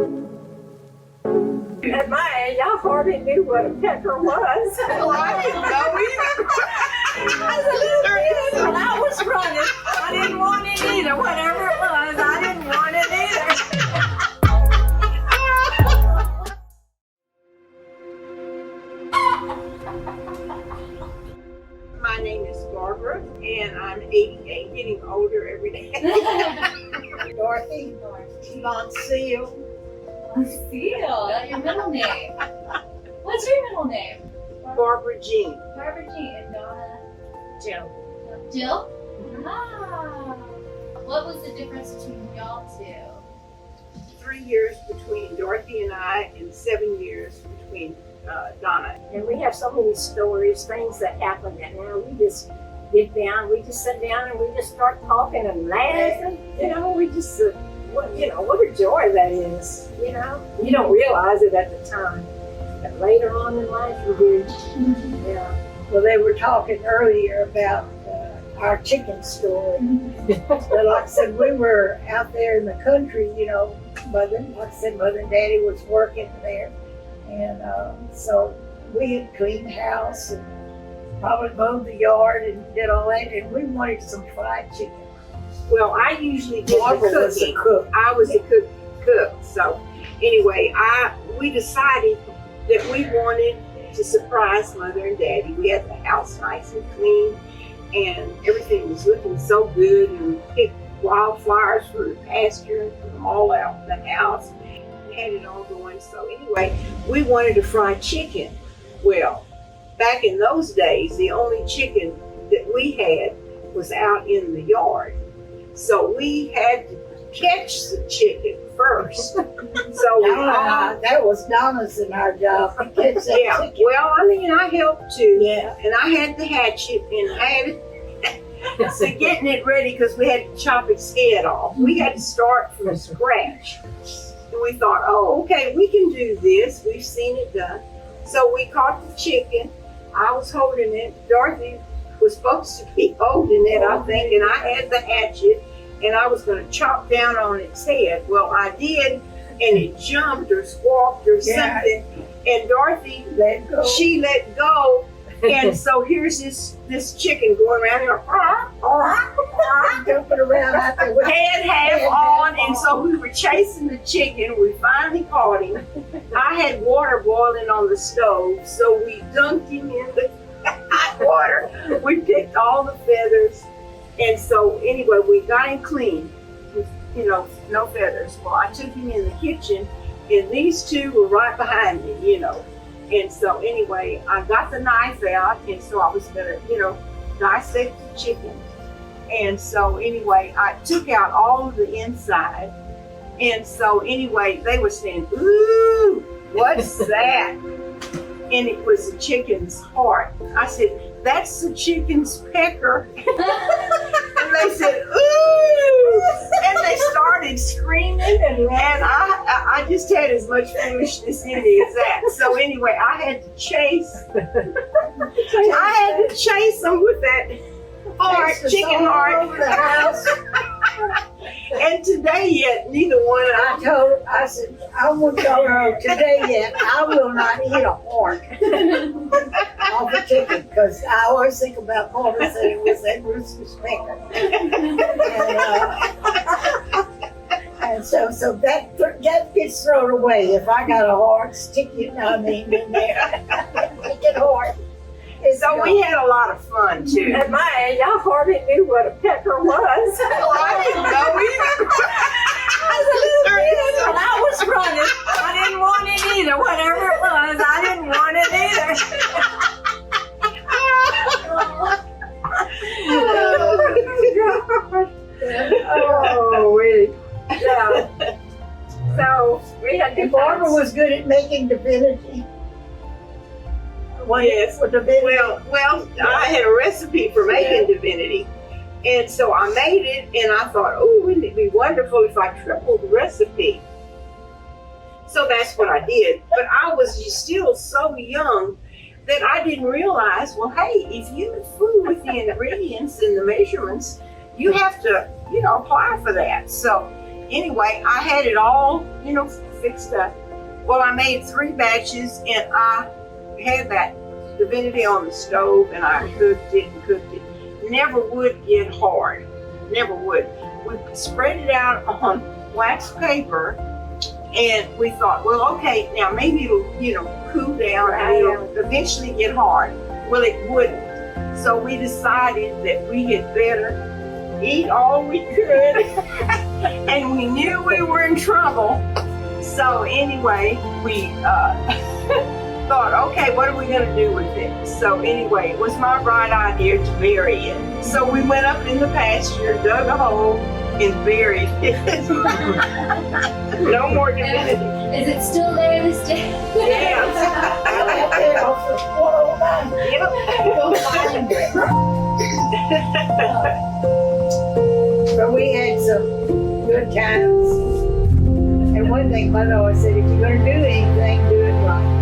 At my age, I hardly knew what a pecker was. Well, I didn't know either. As a little kid, when I was running, I didn't want it either. Whatever it was, I didn't want it either. My name is Barbara, and I'm 88, getting older every day. Dorothy, Monsieur. Lucille, that's your middle name. What's your middle name? Barbara Jean. Barbara Jean. And Donna? Jill. Jill? Ah. What was the difference between y'all two? 3 years between Dorothy and I, and 7 years between Donna. And we have so many stories, things that happen that now we just get down, we just sit down and we just start talking and laughing. You know, we just, what a joy that is, you know. You don't realize it at the time, but later on in life you do. Yeah. Well, they were talking earlier about our chicken story. But like I said, we were out there in the country, you know, Mother and Daddy was working there. And so we had cleaned the house and probably mowed the yard and did all that. And we wanted some fried chicken. Well, I usually did Barbara the was cooking. a cook. I was a cook. So anyway, we decided that we wanted to surprise Mother and Daddy. We had the house nice and clean, and everything was looking so good. And we picked wildflowers from the pasture and put them all out in the house. We had it all going. So anyway, we wanted to fry chicken. Well, back in those days, the only chicken that we had was out in the yard. So we had to catch the chicken first. So that was Donna's and our job to catch that yeah, chicken. well, I mean, I helped too. Yeah. And I had the hatchet and I had so getting it ready because we had to chop its head off. We had to start from scratch. And we thought, oh, okay, we can do this. We've seen it done. So we caught the chicken. I was holding it. Dorothy was supposed to be holding it, I think, and I had the hatchet and I was going to chop down on its head. Well, I did, and it jumped or squawked or something, and Dorothy, she let go, and so here's this chicken going around here, jumping around out there with head half on, and so we were chasing the chicken. We finally caught him. I had water boiling on the stove, so we dunked him in the hot water. We picked all the feathers, and so anyway, we got him clean with, no feathers. Well, I took him in the kitchen, and these two were right behind me, And so anyway, I got the knife out, and so I was gonna, dissect the chicken. And so anyway, I took out all of the inside. And so anyway, they were saying, ooh, what's that? And it was the chicken's heart. I said, that's the chicken's pecker. And they said, ooh! And they started screaming, and I just had as much foolishness in me as that. So anyway, I had to chase them with that heart, chicken heart. over the house. And today yet, neither one of them. I said, I want y'all to know today yet, I will not eat a heart off a chicken, because I always think about Barbara said it was that rooster's pecker. And so that gets thrown away. If I got a heart, stick it, in there. Chicken heart. So we had a lot of fun too. At my age, I hardly knew what a pecker was. Well, I didn't know either. As a little kid, when I was running, I didn't want it either. Whatever it was, I didn't want it either. Oh, yeah. So we had to. Barbara was good at making divinity. Yes. Well, I had a recipe for making divinity. And so I made it, and I thought, oh, wouldn't it be wonderful if I tripled the recipe? So that's what I did. But I was still so young that I didn't realize, well, hey, if you fool with the ingredients and the measurements, you have to, apply for that. So anyway, I had it all, fixed up. Well, I made 3 batches, and I had that divinity on the stove, and I cooked it and cooked it. Never would get hard. Never would. We spread it out on wax paper, and we thought, well, okay, now maybe it'll, cool down and it'll eventually get hard. Well, it wouldn't. So we decided that we had better eat all we could, and we knew we were in trouble. So anyway, we thought, okay, what are we going to do with it? So anyway, it was my bright idea to bury it. So we went up in the pasture, dug a hole, and buried it. No more divinity. Is it still there this day? Yes. Go find it. But we had some good times. And one thing Mother always said, if you're going to do anything, do it right.